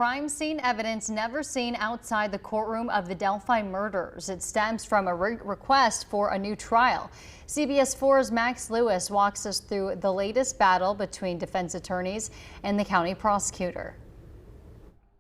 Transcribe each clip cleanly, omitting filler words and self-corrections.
Crime scene evidence never seen outside the courtroom of the Delphi murders. It stems from a request for a new trial. CBS 4's Max Lewis walks us through the latest battle between defense attorneys and the county prosecutor.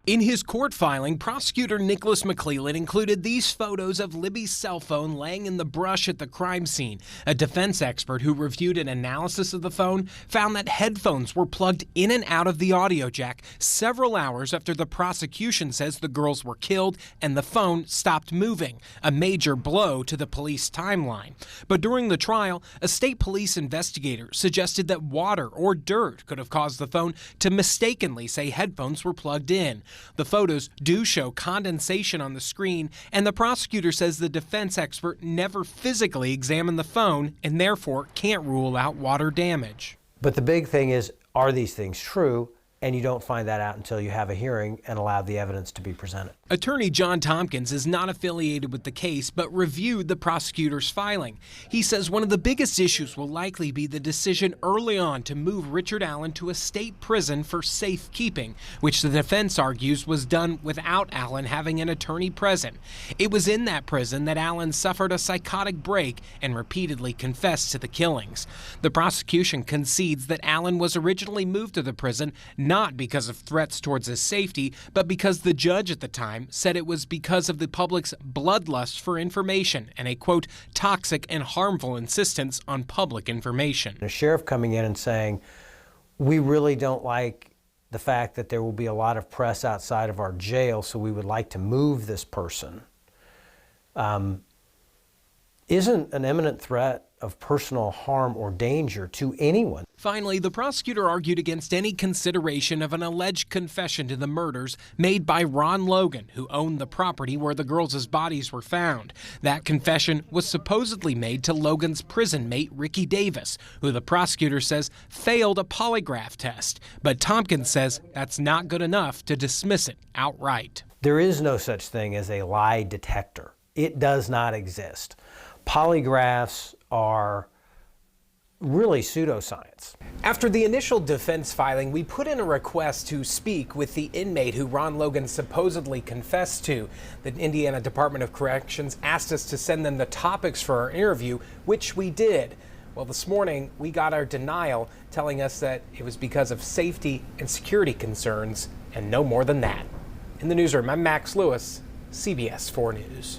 In his court filing, prosecutor Nicholas McClellan included these photos of Libby's cell phone laying in the brush at the crime scene. A defense expert who reviewed an analysis of the phone found that headphones were plugged in and out of the audio jack several hours after the prosecution says the girls were killed and the phone stopped moving, a major blow to the police timeline. But during the trial, a state police investigator suggested that water or dirt could have caused the phone to mistakenly say headphones were plugged in. The photos do show condensation on the screen, and the prosecutor says the defense expert never physically examined the phone and therefore can't rule out water damage. But the big thing is, are these things true? And you don't find that out until you have a hearing and allow the evidence to be presented. Attorney John Tompkins is not affiliated with the case, but reviewed the prosecutor's filing. He says one of the biggest issues will likely be the decision early on to move Richard Allen to a state prison for safekeeping, which the defense argues was done without Allen having an attorney present. It was in that prison that Allen suffered a psychotic break and repeatedly confessed to the killings. The prosecution concedes that Allen was originally moved to the prison not because of threats towards his safety, but because the judge at the time said it was because of the public's bloodlust for information and a, quote, toxic and harmful insistence on public information. A sheriff coming in and saying, we really don't like the fact that there will be a lot of press outside of our jail, so we would like to move this person, isn't an imminent threat of personal harm or danger to anyone. Finally, the prosecutor argued against any consideration of an alleged confession to the murders made by Ron Logan, who owned the property where the girls' bodies were found. That confession was supposedly made to Logan's prison mate, Ricky Davis, who the prosecutor says failed a polygraph test. But Tompkins says that's not good enough to dismiss it outright. There is no such thing as a lie detector. It does not exist. Polygraphs are really pseudoscience. After the initial defense filing, we put in a request to speak with the inmate who Ron Logan supposedly confessed to. The Indiana Department of Corrections asked us to send them the topics for our interview, which we did. Well, this morning we got our denial telling us that it was because of safety and security concerns and no more than that. In the newsroom, I'm Max Lewis, CBS 4 News.